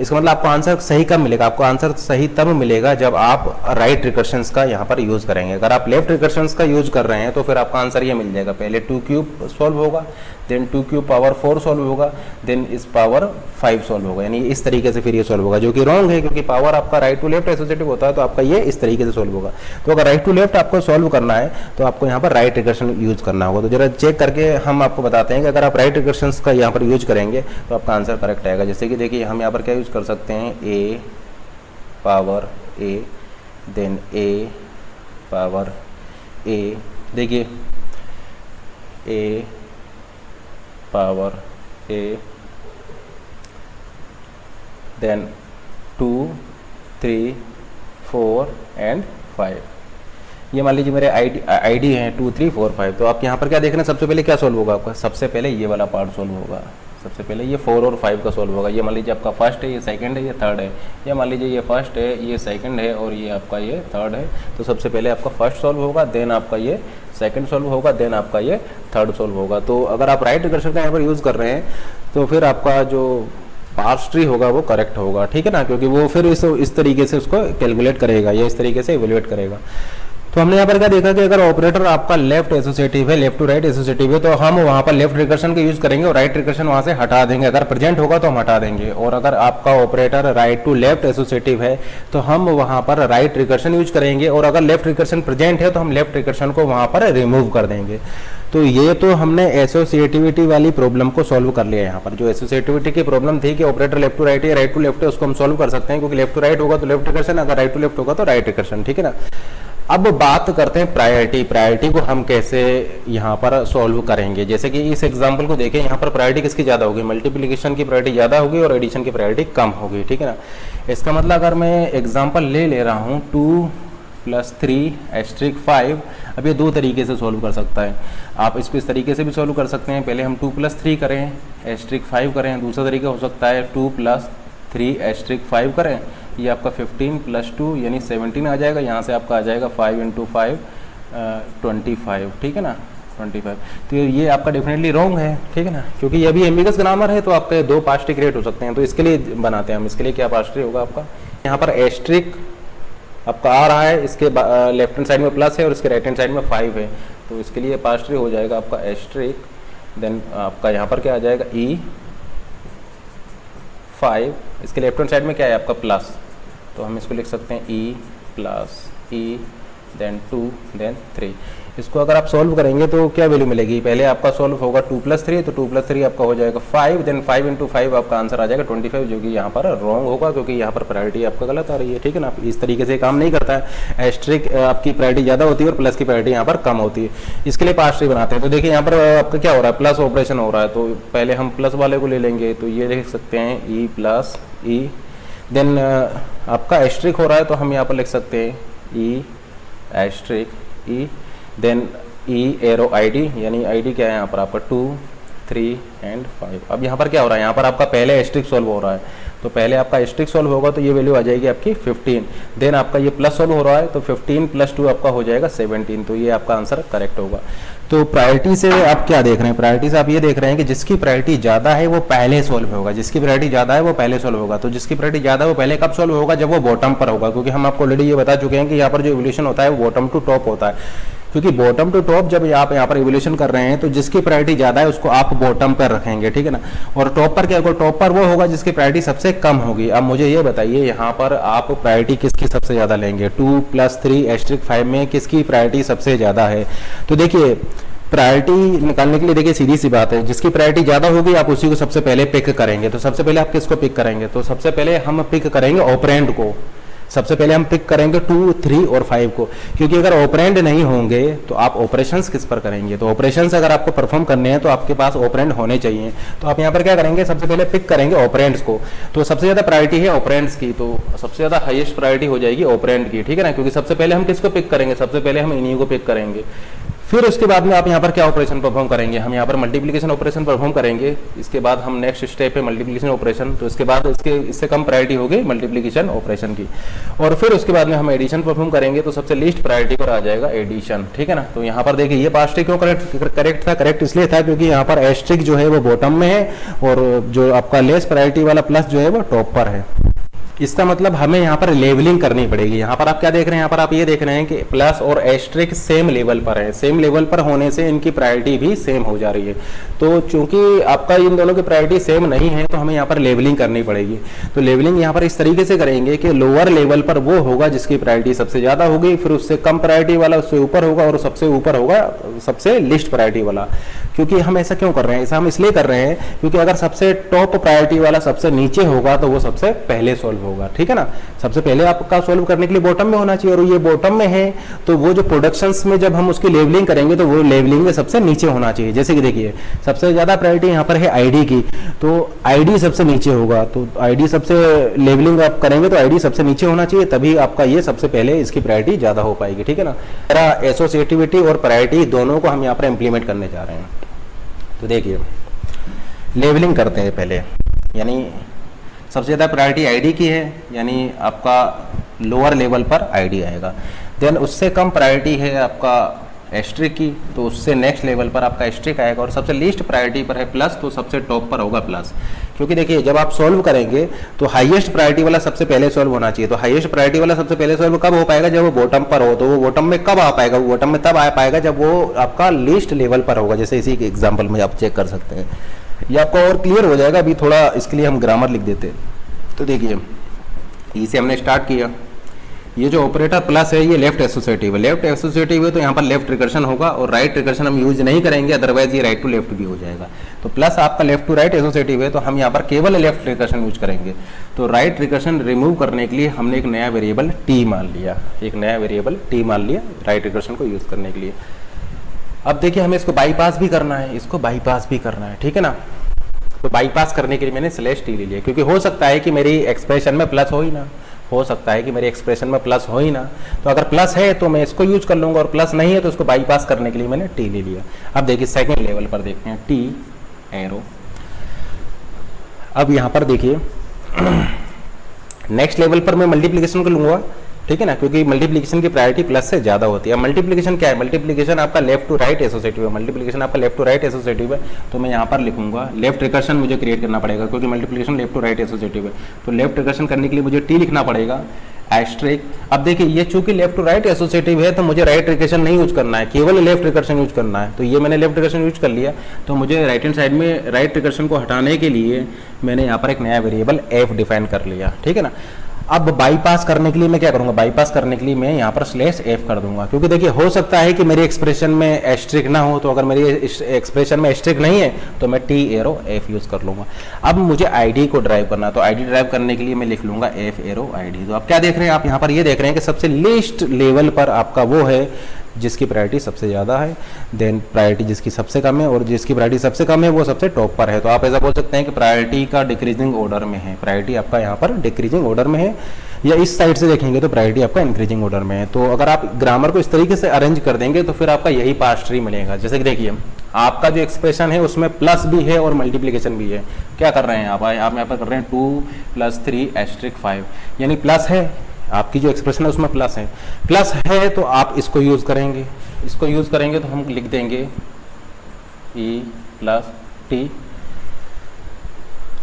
इसका मतलब आपको आंसर सही कब मिलेगा, आपको आंसर सही तब मिलेगा जब आप राइट रिकर्शंस का यहाँ पर यूज करेंगे। अगर आप लेफ्ट रिकर्शंस का यूज कर रहे हैं तो फिर आपका आंसर ये मिल जाएगा, पहले 2 क्यूब सॉल्व होगा, देन 2 क्यूब पावर 4 सॉल्व होगा, देन इस पावर 5 सॉल्व होगा। यानी इस तरीके से फिर ये सॉल्व होगा, जो कि रॉन्ग है, क्योंकि पावर आपका राइट टू लेफ्ट एसोसिएटिव होता है, तो आपका ये इस तरीके से सॉल्व होगा। तो अगर राइट टू लेफ्ट आपको सॉल्व करना है तो आपको यहाँ पर राइट रिकर्शन यूज करना होगा। तो जरा चेक करके हम आपको बताते हैं कि अगर आप राइट रिकर्शन का यहाँ पर यूज करेंगे तो आपका आंसर करेक्ट आएगा। जैसे कि देखिए हम यहाँ पर क्या यूज कर सकते हैं, ए पावर ए, देन ए पावर ए, देखिए ए पावर ए, देन 2 3 4 एंड 5। ये मान लीजिए मेरे आईडी है 2 3 4 5। तो आप यहाँ पर क्या देख रहे हैं, सबसे पहले क्या सोल्व होगा आपका, सबसे पहले ये वाला पार्ट सोल्व होगा, सबसे पहले ये 4 और 5 का सोल्व होगा। ये मान लीजिए आपका फर्स्ट है, ये सेकंड है, ये थर्ड है। ये मान लीजिए ये फर्स्ट है, ये सेकंड है और ये आपका ये थर्ड है। तो सबसे पहले आपका फर्स्ट सोल्व होगा, देन आपका ये सेकंड सोल्व होगा, देन आपका ये थर्ड सोल्व होगा। तो अगर आप राइट रिकर्शन का यहाँ पर यूज़ कर रहे हैं तो फिर आपका जो पार्स ट्री होगा वो करेक्ट होगा, ठीक है ना, क्योंकि वो फिर इस तरीके से उसको कैलकुलेट करेगा या इस तरीके से इवेल्युएट करेगा। तो हमने यहाँ पर क्या देखा कि अगर ऑपरेटर आपका लेफ्ट एसोसिएटिव है, लेफ्ट टू राइट एसोसिएटिव है, तो हम वहाँ पर लेफ्ट रिकर्शन का यूज करेंगे और राइट रिकर्शन वहाँ से हटा देंगे। अगर प्रेजेंट होगा तो हम हटा देंगे, और अगर आपका operator right to left associative है तो हम वहाँ पर राइट रिकर्शन यूज करेंगे, और अगर लेफ्ट रिकर्शन प्रेजेंट है तो हम लेफ्ट रिकर्शन को वहाँ पर रिमूव कर देंगे। तो ये तो हमने एसोसिएटिविटी वाली प्रॉब्लम को सॉल्व कर लिया। यहाँ पर जो एसोसिएटिविटी की प्रॉब्लम थी कि ऑपरेटर लेफ्ट टू राइट है, राइट टू लेफ्ट है, उसको हम सॉल्व कर सकते हैं, क्योंकि लेफ्ट टू राइट होगा तो लेफ्ट रिकर्शन, अगर राइट टू लेफ्ट होगा तो राइट रिकर्शन, ठीक है ना। अब बात करते हैं प्रायोरिटी को हम कैसे यहाँ पर सॉल्व करेंगे। जैसे कि इस एग्जांपल को देखें, यहाँ पर प्रायोरिटी किसकी ज़्यादा होगी, मल्टीप्लिकेशन की प्रायोरिटी ज़्यादा होगी और एडिशन की प्रायोरिटी कम होगी, ठीक है ना। इसका मतलब अगर मैं एग्जांपल ले रहा हूँ 2 + 3 * 5, अब ये दो तरीके से सॉल्व कर सकता है। आप इसको इस तरीके से भी सॉल्व कर सकते हैं, पहले हम 2 + 3 करें * 5 करें। दूसरा तरीका हो सकता है 2 + 3 * 5 करें, ये आपका 15 + 2 यानी 17 आ जाएगा। यहाँ से आपका आ जाएगा 5 × 5 25, ठीक है ना, 25। तो ये आपका डेफिनेटली रॉन्ग है, ठीक है ना, क्योंकि ये भी एम्बिगस ग्रामर है, तो आपके दो पार्ट ट्री क्रिएट हो सकते हैं। तो इसके लिए बनाते हैं हम, इसके लिए क्या पार्ट ट्री होगा आपका, यहाँ पर एस्ट्रिक आपका आ रहा है, इसके लेफ्ट हैंड साइड में प्लस है और इसके राइट हैंड साइड में 5 है, तो इसके लिए पार्ट ट्री हो जाएगा आपका एस्ट्रिक, देन आपका यहाँ पर क्या आ जाएगा E5, इसके लेफ्ट हैंड साइड में क्या है आपका प्लस, तो हम इसको लिख सकते हैं E + E, देन 2, देन 3। इसको अगर आप सॉल्व करेंगे तो क्या वैल्यू मिलेगी, पहले आपका सॉल्व होगा 2 + 3, तो 2 + 3 आपका हो जाएगा 5, देन 5 × 5 आपका आंसर आ जाएगा 25, जो कि यहाँ पर रॉन्ग होगा, क्योंकि यहाँ पर प्रायोरिटी आपका गलत आ रही है, ठीक है ना। इस तरीके से काम नहीं करता है, एस्ट्रिक आपकी प्रायोरिटी ज़्यादा होती है और प्लस की प्रायोरिटी यहाँ पर कम होती है। इसके लिए पार्ट ट्री बनाते हैं। तो देखिए यहाँ पर आपका क्या हो रहा है, प्लस ऑपरेशन हो रहा है, तो पहले हम प्लस वाले को ले लेंगे, तो ये लिख सकते हैं E + E, देन आपका एस्ट्रिक हो रहा है तो हम यहाँ पर लिख सकते हैं E *E, then E arrow ID, यानी ID क्या है यहाँ पर आपका 2 3 एंड 5। अब यहाँ पर क्या हो रहा है, यहाँ पर आपका पहले एस्ट्रिक सॉल्व हो रहा है, तो पहले आपका एस्ट्रिक सॉल्व होगा तो ये वैल्यू आ जाएगी आपकी 15, देन आपका ये प्लस सॉल्व हो रहा है तो 15 + 2 आपका हो जाएगा 17, तो ये आपका आंसर करेक्ट होगा। तो प्रायोरिटी से आप क्या देख रहे हैं, प्रायोरिटी से आप ये देख रहे हैं कि जिसकी प्रायोरिटी ज़्यादा है वो पहले सॉल्व होगा, जिसकी प्रायोरिटी ज़्यादा है वो पहले सॉल्व होगा। तो जिसकी प्रायोरिटी ज़्यादा है वो पहले कब सॉल्व होगा, जब वो बॉटम पर होगा, क्योंकि हम आपको ऑलरेडी ये बता चुके हैं कि यहाँ पर जो इवोल्यूशन होता है वो बॉटम टू टॉप होता है, क्योंकि बॉटम टू टॉप जब आप यहाँ पर इवोल्यूशन कर रहे हैं तो जिसकी प्रायोरिटी ज़्यादा है उसको आप बॉटम पर रखेंगे, ठीक है ना। और टॉप पर क्या होगा, टॉप पर वो होगा जिसकी प्रायोरिटी सबसे कम होगी। अब मुझे ये बताइए यहाँ पर आप प्रायोरिटी किसकी सबसे ज़्यादा लेंगे, 2 + 3 * 5 में किसकी प्रायोरिटी सबसे ज़्यादा है। तो देखिए प्रायोरिटी निकालने के लिए देखिए सीधी सी बात है, जिसकी प्रायोरिटी ज़्यादा होगी आप उसी को सबसे पहले पिक करेंगे। तो सबसे पहले आप किसको पिक करेंगे? तो सबसे पहले हम पिक करेंगे ऑपरेंड को। सबसे पहले हम पिक करेंगे 2, 3 और 5 को, क्योंकि अगर ऑपरेंड नहीं होंगे तो आप ऑपरेशंस किस पर करेंगे? तो ऑपरेशंस अगर आपको परफॉर्म करने हैं तो आपके पास ऑपरेंड होने चाहिए। तो आप यहाँ पर क्या करेंगे? सबसे पहले पिक करेंगे ऑपरेंड्स को। तो सबसे ज़्यादा प्रायोरिटी है ऑपरेंड्स की, तो सबसे ज़्यादा हाईएस्ट प्रायोरिटी हो जाएगी ऑपरेंड की, ठीक है ना, क्योंकि सबसे पहले हम किसको पिक करेंगे? सबसे पहले हम इन्हीं को पिक करेंगे। फिर उसके बाद में आप यहाँ पर क्या ऑपरेशन परफॉर्म करेंगे? हम यहाँ पर मल्टीप्लिकेशन ऑपरेशन परफॉर्म करेंगे। इसके बाद हम नेक्स्ट स्टेप है मल्टीप्लिकेशन ऑपरेशन, तो इसके बाद इससे कम प्रायोरिटी होगी मल्टीप्लिकेशन ऑपरेशन की। और फिर उसके बाद में हम एडिशन परफॉर्म करेंगे, तो सबसे लीस्ट प्रायोरिटी पर आ जाएगा एडिशन, ठीक है ना। तो यहाँ पर देखिए ये पास्ट क्यों करेक्ट था? करेक्ट इसलिए था क्योंकि यहाँ पर एस्ट्रिक जो है वो बॉटम में है और जो आपका लेस प्रायोरिटी वाला प्लस जो है वो टॉप पर है। इसका मतलब हमें यहाँ पर लेवलिंग करनी पड़ेगी। यहाँ पर आप क्या देख रहे हैं? यहाँ पर आप ये देख रहे हैं कि प्लस और एस्ट्रिक सेम लेवल पर है। सेम लेवल पर होने से इनकी प्रायोरिटी भी सेम हो जा रही है। तो चूंकि आपका इन दोनों की प्रायोरिटी सेम नहीं है तो हमें यहाँ पर लेवलिंग करनी पड़ेगी। तो लेवलिंग यहाँ पर इस तरीके से करेंगे कि लोअर लेवल पर वो होगा जिसकी प्रायोरिटी सबसे ज़्यादा होगी, फिर उससे कम प्रायोरिटी वाला उससे ऊपर होगा और सबसे ऊपर होगा सबसे लिस्ट प्रायोरिटी वाला। क्योंकि हम ऐसा क्यों कर रहे हैं? ऐसा हम इसलिए कर रहे हैं क्योंकि अगर सबसे टॉप प्रायोरिटी वाला सबसे नीचे होगा तो वो सबसे पहले सॉल्व होगा, ठीक है ना। सबसे पहले आपका सॉल्व करने के लिए बॉटम में होना चाहिए और ये बॉटम में है, तो वो जो प्रोडक्शंस में जब हम उसकी लेवलिंग करेंगे तो वो लेवलिंग में सबसे नीचे होना चाहिए। जैसे कि देखिए सबसे ज्यादा प्रायोरिटी यहाँ पर है आईडी की, तो आईडी सबसे नीचे होगा। तो आईडी सबसे लेवलिंग आप करेंगे तो आईडी सबसे नीचे होना चाहिए, तभी आपका ये सबसे पहले इसकी प्रायोरिटी ज्यादा हो पाएगी, ठीक है ना। एसोसिएटिविटी और प्रायोरिटी दोनों को हम यहाँ पर इंप्लीमेंट करने जा रहे हैं। तो देखिए लेवलिंग करते हैं पहले, यानी सबसे ज़्यादा प्रायोरिटी आईडी की है, यानी आपका लोअर लेवल पर आईडी आएगा। देन उससे कम प्रायोरिटी है आपका एस्ट्रिक की, तो उससे नेक्स्ट लेवल पर आपका एस्ट्रिक आएगा। और सबसे लीस्ट प्रायोरिटी पर है प्लस, तो सबसे टॉप पर होगा प्लस। क्योंकि देखिए जब आप सॉल्व करेंगे तो हाईएस्ट प्रायोरिटी वाला सबसे पहले सॉल्व होना चाहिए। तो हाईएस्ट प्रायोरिटी वाला सबसे पहले सॉल्व कब हो पाएगा? जब वो बॉटम पर हो। तो वो बॉटम में कब आ पाएगा? वो बॉटम में तब आ पाएगा जब वो आपका लीस्ट लेवल पर होगा। जैसे इसी एग्जाम्पल में आप चेक कर सकते हैं, ये आपको और क्लियर हो जाएगा। अभी थोड़ा इसके लिए हम ग्रामर लिख देते हैं। तो देखिए इसे हमने स्टार्ट किया, ये जो ऑपरेटर प्लस है ये लेफ्ट एसोसिएटिव है। लेफ्ट एसोसिएटिव है तो यहाँ पर लेफ्ट रिकर्शन होगा और राइट रिकर्शन हम यूज नहीं करेंगे, अदरवाइज ये राइट टू लेफ्ट भी हो जाएगा। तो प्लस आपका लेफ्ट टू राइट एसोसिएटिव है तो हम यहाँ पर केवल लेफ्ट रिकर्शन यूज करेंगे। तो राइट रिकर्शन रिमूव करने के लिए हमने एक नया वेरिएबल टी मान लिया, एक नया वेरिएबल टी मान लिया राइट रिकर्शन को यूज करने के लिए। अब देखिए हमें इसको बाईपास भी करना है, इसको बाईपास भी करना है, ठीक है ना। तो बाईपास करने के लिए मैंने स्लैश टी ले लिया, क्योंकि हो सकता है कि मेरी एक्सप्रेशन में प्लस हो ही ना, हो सकता है कि मेरी एक्सप्रेशन में प्लस हो ही ना। तो अगर प्लस है तो मैं इसको यूज कर लूंगा और प्लस नहीं है तो उसको बाईपास करने के लिए मैंने टी ले लिया। अब देखिए सेकंड लेवल पर देखते हैं, टी एरो। अब यहाँ पर देखिए नेक्स्ट लेवल पर मैं मल्टीप्लीकेशन को लूंगा, ठीक है ना, क्योंकि मल्टीप्लिकेशन की प्रायोरिटी प्लस से ज्यादा होती है। मल्टीप्लिकेशन क्या है? मल्टीप्लिकेशन आपका लेफ्ट टू राइट एसोसिएटिव है। मल्टीप्लिकेशन आपका लेफ्ट टू राइट एसोसिएटिव है, तो मैं यहाँ पर लिखूंगा लेफ्ट रिकर्शन मुझे क्रिएट करना पड़ेगा, क्योंकि multiplication left to right associative है। तो लेफ्ट रिकर्शन करने के लिए मुझे टी लिखना पड़ेगा, एस्ट्रिक। अब देखिए ये चूंकि लेफ्ट टू राइट एसोसिएटिव है तो मुझे राइट रिकर्शन नहीं यूज करना है, केवल लेफ्ट रिकर्शन यूज करना है। तो ये मैंने लेफ्ट रिकर्शन यूज कर लिया, तो मुझे राइट हैंड साइड में राइट रिकर्शन को हटाने के लिए मैंने यहाँ पर एक नया वेरिएबल एफ डिफाइन कर लिया, ठीक है ना। अब बाईपास करने के लिए मैं क्या करूंगा? बाईपास करने के लिए मैं यहाँ पर स्लैश एफ कर दूंगा, क्योंकि देखिए हो सकता है कि मेरे एक्सप्रेशन में एस्ट्रिक ना हो। तो अगर मेरी एक्सप्रेशन में एस्ट्रिक नहीं है तो मैं टी एरो एफ यूज कर लूंगा। अब मुझे आईडी को ड्राइव करना, तो आईडी ड्राइव करने के लिए मैं लिख लूंगा एफ एरो आईडी। तो आप क्या देख रहे हैं? आप यहाँ पर ये देख रहे हैं कि सबसे लीस्ट लेवल पर आपका वो है जिसकी प्रायोरिटी सबसे ज़्यादा है, देन प्रायोरिटी जिसकी सबसे कम है, और जिसकी प्रायोरिटी सबसे कम है वो सबसे टॉप पर है। तो आप ऐसा बोल सकते हैं कि प्रायोरिटी का डिक्रीजिंग ऑर्डर में है, प्रायोरिटी आपका यहाँ पर डिक्रीजिंग ऑर्डर में है, या इस साइड से देखेंगे तो प्रायोरिटी आपका इंक्रीजिंग ऑर्डर में है। तो अगर आप ग्रामर को इस तरीके से अरेंज कर देंगे तो फिर आपका यही पास्ट ट्री मिलेगा। जैसे कि देखिए आपका जो एक्सप्रेशन है उसमें प्लस भी है और मल्टीप्लिकेशन भी है। क्या कर रहे हैं आप यहाँ पर कर रहे हैं 2 + 3 * 5, यानी प्लस है, आपकी जो एक्सप्रेशन है उसमें प्लस है। प्लस है तो आप इसको यूज करेंगे, इसको यूज करेंगे तो हम लिख देंगे E + T,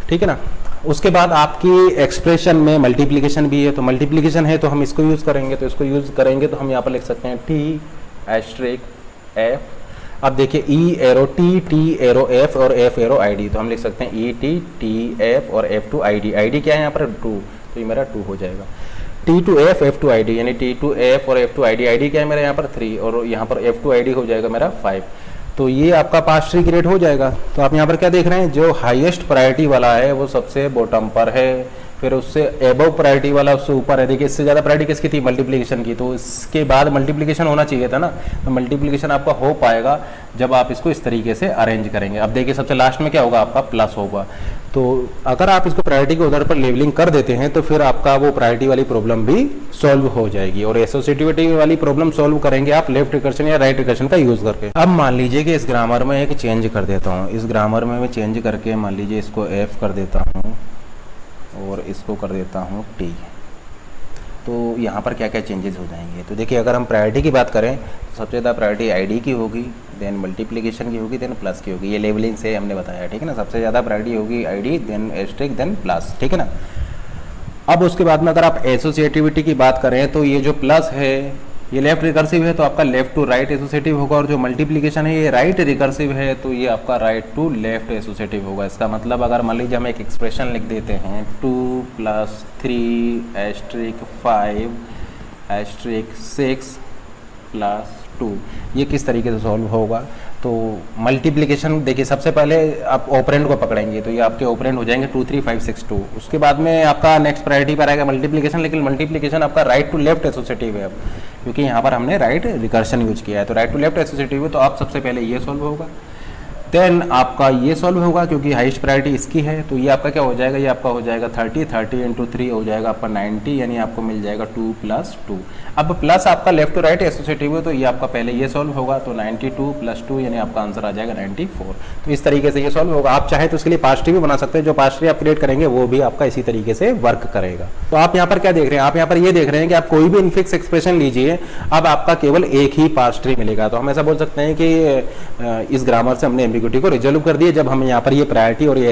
ठीक है ना। उसके बाद आपकी एक्सप्रेशन में मल्टीप्लिकेशन भी है, तो मल्टीप्लिकेशन है तो हम इसको यूज करेंगे, तो इसको यूज करेंगे तो हम यहाँ पर लिख सकते हैं T * F। अब देखिए E arrow T, T arrow F और F एरो ID, तो हम लिख सकते हैं ET T F और F2 ID। ID क्या है यहाँ पर? 2, तो ये मेरा 2 हो जाएगा। T2 F F2 ID, यानी T2 F और F2 ID। ID क्या है मेरा यहाँ पर? 3, और यहाँ पर F2 ID हो जाएगा मेरा 5। तो ये आपका पास्ट ट्री क्रिएट हो जाएगा। तो आप यहाँ पर क्या देख रहे हैं, जो हाईएस्ट प्रायोरिटी वाला है वो सबसे बॉटम पर है, फिर उससे एबव प्रायोरिटी वाला उससे ऊपर है। देखिए इससे ज़्यादा प्रायोरिटी किसकी थी, मल्टीप्लिकेशन की, तो इसके बाद मल्टीप्लिकेशन होना चाहिए था ना, तो मल्टीप्लिकेशन आपका हो पाएगा जब आप इसको इस तरीके से अरेंज करेंगे। अब देखिए सबसे लास्ट में क्या होगा, आपका प्लस होगा। तो अगर आप इसको प्रायोरिटी के उधर पर लेवलिंग कर देते हैं तो फिर आपका वो प्रायोरिटी वाली प्रॉब्लम भी सॉल्व हो जाएगी। और एसोसिएटिविटी वाली प्रॉब्लम सॉल्व करेंगे आप लेफ्ट रिकर्शन या राइट रिकर्शन का यूज करके। अब मान लीजिए कि इस ग्रामर में एक चेंज कर देता हूँ, इस ग्रामर में मैं चेंज करके मान लीजिए इसको एफ कर देता हूँ और इसको कर देता हूँ टी। तो यहाँ पर क्या क्या चेंजेस हो जाएंगे, तो देखिए अगर हम प्रायोरिटी की बात करें तो सबसे ज़्यादा प्रायोरिटी आईडी की होगी, देन मल्टीप्लिकेशन की होगी, देन प्लस की होगी। ये लेवलिंग से हमने बताया, ठीक है ना। सबसे ज़्यादा प्रायोरिटी होगी ID, then asterisk, then plus, ठीक है ना। अब उसके बाद में अगर आप एसोसिएटिविटी की बात करें तो ये जो प्लस है ये लेफ्ट रिकर्सिव है तो आपका लेफ्ट टू राइट एसोसिएटिव होगा, और जो मल्टीप्लिकेशन है ये राइट रिकर्सिव है तो ये आपका राइट टू लेफ्ट एसोसिएटिव होगा। इसका मतलब अगर मान लीजिए हम एक एक्सप्रेशन लिख देते हैं 2 + 3 * 5 * 6 + 2, ये किस तरीके से सॉल्व होगा। तो मल्टीप्लिकेशन देखिए सबसे पहले आप ऑपरेंड को पकड़ेंगे तो ये आपके ऑपरेंड हो जाएंगे 2 3 5 6 2। उसके बाद में आपका नेक्स्ट प्रायोरिटी पर आएगा मल्टीप्लिकेशन, लेकिन मल्टीप्लिकेशन आपका राइट टू लेफ्ट एसोसिएटिव है अब, क्योंकि यहाँ पर हमने राइट रिकर्शन यूज किया है। तो राइट टू लेफ्ट एसोसिएटिव है तो आप सबसे पहले ये सॉल्व होगा, देन आपका ये सॉल्व होगा क्योंकि हाईएस्ट प्रायोरिटी इसकी है। तो ये आपका क्या हो जाएगा, ये आपका हो जाएगा 30 × 3 हो जाएगा आपका 90, यानी आपको मिल जाएगा 2 + 2। अब प्लस आपका लेफ्ट टू राइट एसोसिएटिव है तो ये आपका पहले ये सॉल्व होगा, तो 92 + 2 यानी आपका आंसर आ जाएगा 94। तो इस तरीके से ये सॉल्व होगा। आप चाहे तो इसके लिए पास्ट ट्री भी बना सकते हैं, जो पास्ट ट्री आप क्रिएट करेंगे वो भी आपका इसी तरीके से वर्क करेगा। तो आप यहाँ पर क्या देख रहे हैं, आप यहाँ पर ये देख रहे हैं कि आप कोई भी इनफिक्स एक्सप्रेशन लीजिए, अब आपका केवल एक ही पास्ट ट्री मिलेगा। तो हम ऐसा बोल सकते हैं कि इस ग्रामर से हमने एम्बिग्यूटी को रिजॉल्व कर दिया जब हम यहाँ पर ये प्रायोरिटी और ये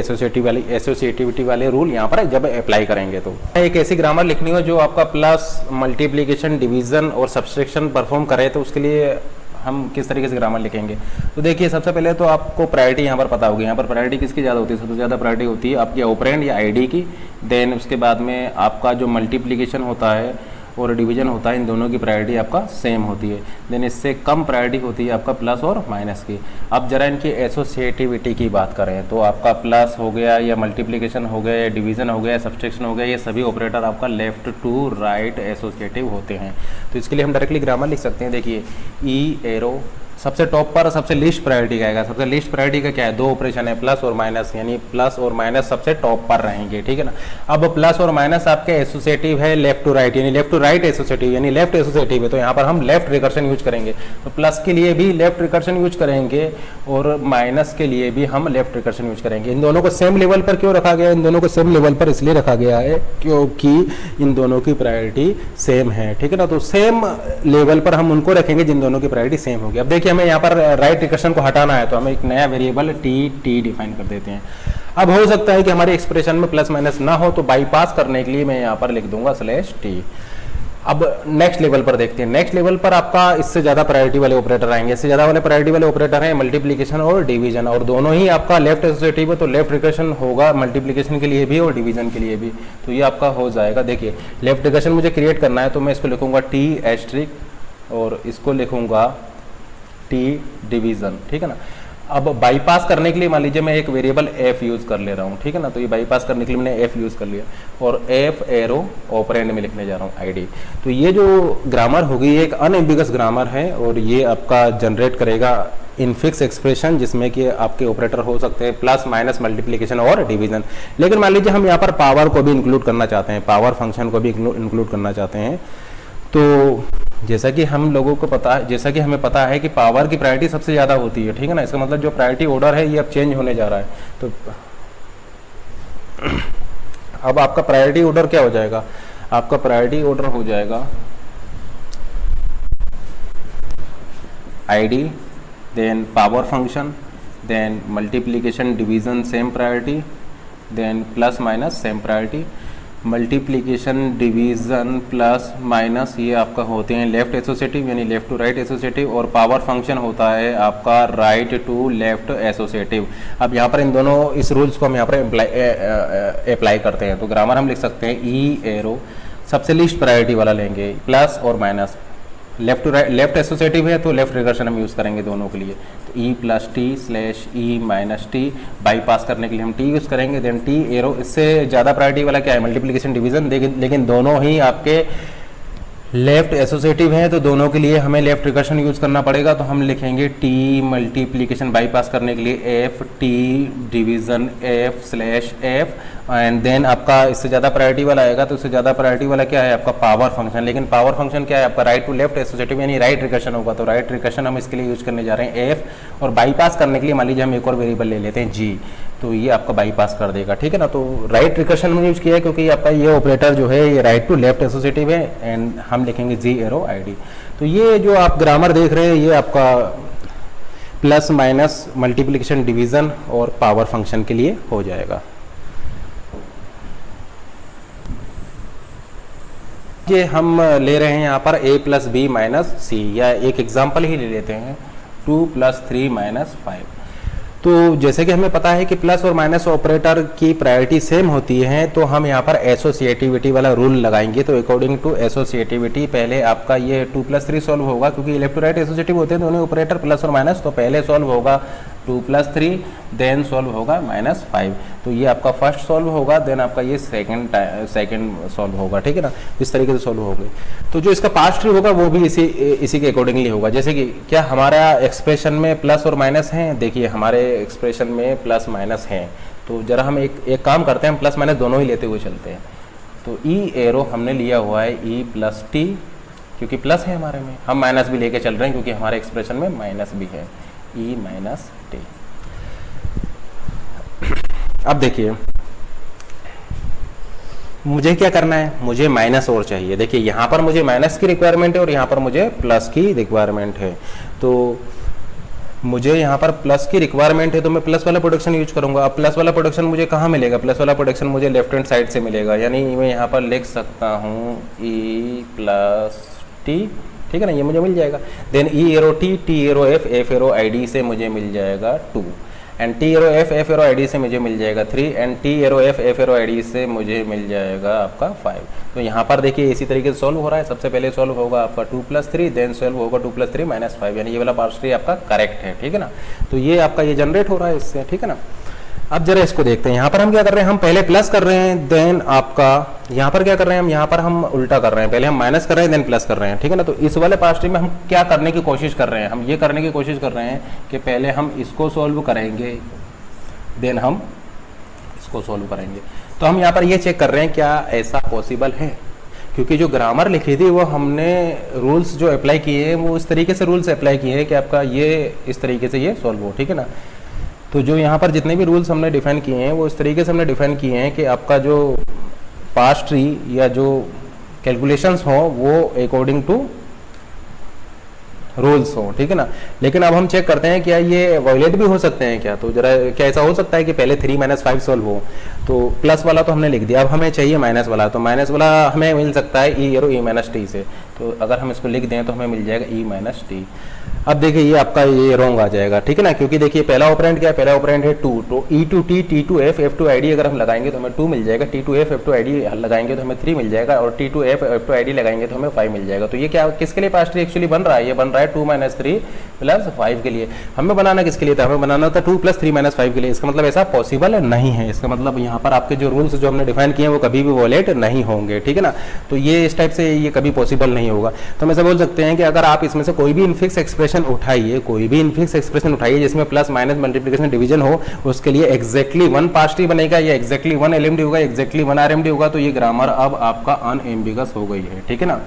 एसोसिएटिविटी वाले रूल यहाँ पर जब अप्लाई करेंगे। तो एक ऐसी ग्रामर लिखनी हो जो आपका प्लस, मल्टीप्लिकेशन, डिवीजन और सब्सट्रैक्शन परफॉर्म करे, तो उसके लिए हम किस तरीके से ग्रामर लिखेंगे। तो देखिए सबसे पहले तो आपको प्रायोरिटी यहाँ पर पता होगी, यहाँ पर प्रायोरिटी किसकी ज़्यादा होती है, सबसे ज़्यादा प्रायोरिटी होती है आपकी ऑपरेंड या आईडी की। देन उसके बाद में आपका जो मल्टीप्लिकेशन होता है और डिवीजन होता है, इन दोनों की प्रायोरिटी आपका सेम होती है। देन इससे कम प्रायोरिटी होती है आपका प्लस और माइनस की। अब जरा इनकी एसोसिएटिविटी की बात करें तो आपका प्लस हो गया या मल्टीप्लिकेशन हो गया या डिवीजन हो गया या सब्सट्रैक्शन हो गया, ये सभी ऑपरेटर आपका लेफ्ट टू राइट एसोसिएटिव होते हैं। तो इसके लिए हम डायरेक्टली ग्रामर लिख सकते हैं। देखिए ई एरो सबसे टॉप पर सबसे लीस्ट प्रायोरिटी का आएगा। सबसे लीस्ट प्रायोरिटी का क्या है, दो ऑपरेशन है प्लस और माइनस, यानी प्लस और माइनस सबसे टॉप पर रहेंगे, ठीक है ना। अब प्लस और माइनस आपके एसोसिएटिव है लेफ्ट टू राइट, यानी लेफ्ट टू राइट एसोसिएटिव, यानी लेफ्ट एसोसिएटिव है तो यहाँ पर हम लेफ्ट रिकर्शन यूज करेंगे। तो प्लस के लिए भी लेफ्ट रिकर्शन यूज करेंगे और माइनस के लिए भी हम लेफ्ट रिकर्शन यूज करेंगे। इन दोनों को सेम लेवल पर क्यों रखा गया, इन दोनों को सेम लेवल पर इसलिए रखा गया है क्योंकि इन दोनों की प्रायोरिटी सेम है, ठीक है ना। तो सेम लेवल पर हम उनको रखेंगे जिन दोनों की प्रायोरिटी सेम होगी। अब देखिए हमें यहाँ पर राइट रिकर्शन को हटाना है तो हमें एक नया वेरिएबल टी डिफाइन कर देते हैं। अब हो सकता है कि हमारे एक्सप्रेशन में प्लस माइनस ना हो तो बाईपास करने के लिए मैं यहाँ पर लिख दूंगा /t। अब नेक्स्ट लेवल पर देखते हैं। नेक्स्ट लेवल पर आपका इससे ज्यादा प्रायोरिटी वाले ऑपरेटर आएंगे। इससे ज्यादा वाले प्रायोरिटी वाले ऑपरेटर हैं मल्टीप्लिकेशन और डिवीजन, और दोनों ही आपका लेफ्ट एसोसिएटिव है तो लेफ्ट रिकर्शन होगा मल्टीप्लिकेशन के लिए भी और डिवीजन के लिए भी। तो ये आपका हो जाएगा। देखिए लेफ्ट रिकर्शन मुझे क्रिएट करना है तो मैं इसको लिखूंगा टी* और इसको लिखूंगा टी डिवीजन, ठीक है ना। अब बाईपास करने के लिए मान लीजिए मैं एक वेरिएबल f यूज कर ले रहा हूँ, ठीक है ना। तो ये बाईपास करने के लिए मैंने f यूज कर लिया और f एरो ऑपरेंड में लिखने जा रहा हूँ id। तो ये जो ग्रामर होगी ये एक अनएम्बिगस ग्रामर है और ये आपका जनरेट करेगा इनफिक्स एक्सप्रेशन जिसमें कि आपके ऑपरेटर हो सकते हैं प्लस माइनस मल्टीप्लिकेशन और डिवीजन। लेकिन मान लीजिए हम यहाँ पर पावर को भी इंक्लूड करना चाहते हैं, पावर फंक्शन को भी इंक्लूड करना चाहते हैं। तो जैसा कि हम लोगों को पता है, जैसा कि हमें पता है कि पावर की प्रायोरिटी सबसे ज़्यादा होती है, ठीक है ना। इसका मतलब जो प्रायोरिटी ऑर्डर है ये अब चेंज होने जा रहा है। तो अब आपका प्रायोरिटी ऑर्डर क्या हो जाएगा, आपका प्रायोरिटी ऑर्डर हो जाएगा ID, then power function, then multiplication division same priority, then plus minus same priority, multiplication division plus minus ये आपका होते हैं लेफ्ट एसोसिएटिव यानी लेफ्ट टू राइट एसोसिएटिव, और पावर फंक्शन होता है आपका राइट टू लेफ्ट एसोसिएटिव। अब यहाँ पर इन दोनों इस रूल्स को हम यहाँ पर अप्लाई करते हैं। तो ग्रामर हम लिख सकते हैं ई एरो सबसे लीस्ट प्रायोरिटी वाला लेंगे प्लस और minus, left to right, left associative है तो लेफ्ट रिकर्शन हम यूज़ करेंगे दोनों के लिए। तो E plus T slash E minus T, bypass करने के लिए हम टी यूज़ करेंगे, देन टी एरो। इससे ज़्यादा प्रायोरिटी वाला क्या है, मल्टीप्लिकेशन डिवीजन, लेकिन दोनों ही आपके लेफ्ट एसोसिएटिव हैं तो दोनों के लिए हमें लेफ्ट रिकर्शन यूज़ करना पड़ेगा। तो हम लिखेंगे टी मल्टीप्लिकेशन बाईपास करने के लिए F T division F slash F, and then आपका इससे ज़्यादा प्रायोरिटी वाला आएगा तो इससे ज़्यादा प्रायोरिटी वाला क्या है आपका पावर फंक्शन। लेकिन पावर फंक्शन क्या है आपका राइट टू लेफ्ट एसोसिएटिव यानी राइट रिकर्शन होगा। तो राइट रिकर्शन हम इसके लिए यूज़ करने जा रहे हैं एफ, और बाईपास करने के लिए मान लीजिए हम एक और वेरिएबल ले लेते हैं जी, तो ये आपका बाईपास कर देगा, ठीक है ना। तो राइट रिकर्शन में यूज़ किया है क्योंकि आपका ये ऑपरेटर जो है ये राइट टू लेफ्ट एसोसिएटिव है, एंड हम लिखेंगे जी एरो आई डी। तो ये जो आप ग्रामर देख रहे हैं ये आपका प्लस माइनस मल्टीप्लिकेशन डिवीज़न और पावर फंक्शन के लिए हो जाएगा। ये हम ले रहे हैं यहाँ पर a प्लस बी माइनस सी, या एक एग्जाम्पल ही ले लेते हैं 2 प्लस 3 माइनस 5। तो जैसे कि हमें पता है कि प्लस और माइनस ऑपरेटर की प्रायोरिटी सेम होती है, तो हम यहाँ पर एसोसिएटिविटी वाला रूल लगाएंगे। तो अकॉर्डिंग टू एसोसिएटिविटी पहले आपका ये 2 प्लस 3 सॉल्व होगा, क्योंकि लेफ्ट टू राइट एसोसिएटिव होते हैं दोनों ऑपरेटर प्लस और माइनस। तो पहले सॉल्व होगा 2 प्लस 3, देन सॉल्व होगा माइनस 5। तो ये आपका फर्स्ट सॉल्व होगा, देन आपका ये सेकंड सॉल्व होगा, ठीक है ना। इस तरीके से सॉल्व होंगे। तो जो इसका पास्ट ट्री होगा वो भी इसी के अकॉर्डिंगली होगा। जैसे कि क्या हमारा एक्सप्रेशन में प्लस और माइनस हैं, देखिए हमारे एक्सप्रेशन में प्लस माइनस हैं, तो जरा हम एक काम करते हैं, हम प्लस माइनस दोनों ही लेते हुए चलते हैं। तो ई एरो हमने लिया हुआ है ई प्लस टी, क्योंकि प्लस है हमारे में, हम माइनस भी लेके चल रहे हैं क्योंकि हमारे एक्सप्रेशन में माइनस भी है, ई माइनस टी। अब देखिए मुझे क्या करना है, मुझे माइनस और चाहिए। देखिए यहाँ पर मुझे माइनस की रिक्वायरमेंट है और यहाँ पर मुझे प्लस की रिक्वायरमेंट है। तो मुझे यहाँ पर प्लस की रिक्वायरमेंट है तो मैं प्लस वाला प्रोडक्शन यूज करूँगा। अब प्लस वाला प्रोडक्शन मुझे कहाँ मिलेगा, प्लस वाला प्रोडक्शन मुझे लेफ्ट हैंड साइड से मिलेगा, यानी मैं यहाँ पर लिख सकता हूँ ई प्लस टी, ठीक है ना, ये मुझे मिल जाएगा। Then E arrow T arrow F arrow I D से मुझे मिल जाएगा 2, and T arrow F arrow I D से मुझे मिल जाएगा 3, and T arrow F arrow I D से मुझे मिल जाएगा आपका 5। तो यहाँ पर देखिए इसी तरीके से सॉल्व हो रहा है। सबसे पहले सॉल्व होगा आपका 2 प्लस 3, देन सॉल्व होगा 2 प्लस 3 माइनस 5, यानी ये वाला पार्ट ट्री आपका करेक्ट है, ठीक है ना। तो ये आपका ये जनरेट हो रहा है इससे, ठीक है ना। अब जरा इसको देखते हैं, यहाँ पर हम क्या कर रहे हैं, हम पहले प्लस कर रहे हैं, देन आपका यहाँ पर क्या कर रहे हैं, हम यहाँ पर हम उल्टा कर रहे हैं, पहले हम माइनस कर रहे हैं देन प्लस कर रहे हैं, ठीक है ना। तो इस वाले पार्ट में हम क्या करने की कोशिश कर रहे हैं, हम ये करने की कोशिश कर रहे हैं कि पहले हम इसको सॉल्व करेंगे, देन हम इसको सॉल्व करेंगे। तो हम यहाँ पर ये चेक कर रहे हैं क्या ऐसा पॉसिबल है, क्योंकि जो ग्रामर लिखी थी वो हमने रूल्स जो अप्लाई किए हैं वो इस तरीके से रूल्स अप्लाई किए हैं कि आपका ये इस तरीके से ये सॉल्व हो, ठीक है ना। तो जो यहाँ पर जितने भी रूल्स हमने डिफाइन किए हैं वो इस तरीके से हमने डिफाइन किए हैं कि आपका जो पास्ट ट्री या जो कैलकुलेशंस हो वो अकॉर्डिंग टू रूल्स हो, ठीक है ना। लेकिन अब हम चेक करते हैं क्या ये वायलेट भी हो सकते हैं क्या। तो जरा क्या ऐसा हो सकता है कि पहले 3 माइनस 5 सॉल्व हो, तो प्लस वाला तो हमने लिख दिया, अब हमें चाहिए माइनस वाला। तो माइनस वाला हमें मिल सकता है ई एरो ई माइनस टी से। तो अगर हम इसको लिख दें तो हमें मिल जाएगा ई माइनस टी। अब देखिए ये आपका ये रॉन्ग आ जाएगा, ठीक है ना, क्योंकि देखिए पहला ऑपरेंड क्या है, पहला ऑपरेंड है 2, तो E to T T to F F to I D अगर हम लगाएंगे तो हमें 2 मिल जाएगा, T to F F to I D लगाएंगे तो हमें 3 मिल जाएगा, और T to F F to I D लगाएंगे तो हमें 5 मिल जाएगा। तो ये क्या किसके लिए पास्ट ट्री एक्चुअली बन रहा है, ये बन रहा है 2 माइनस 3 प्लस 5 के लिए। हमें बनाना किसके लिए था, हमें बनाना था 2 प्लस 3 माइनस 5 के लिए। इसका मतलब ऐसा पॉसिबल नहीं है, इसका मतलब यहाँ पर आपके जो रूल्स जो हमने डिफाइन किए हैं वो कभी भी वॉलेट नहीं होंगे, ठीक है ना। तो ये इस टाइप से ये कभी पॉसिबल नहीं होगा। तो हम ऐसा बोल सकते हैं कि अगर आप इसमें से कोई भी इनफिक्स एक्सप्रेशन उठाइए, कोई भी इनफिक्स एक्सप्रेशन उठाइए जिसमें प्लस माइनस मल्टीप्लिकेशन डिवीजन हो, उसके लिए एग्जैक्टली 1 पास्ट ट्री बनेगा या एग्जैक्टली 1 एलएमडी होगा, एग्जैक्टली 1 आरएमडी होगा। तो ये ग्रामर अब आपका अनएम्बिगस हो गई है, ठीक है ना।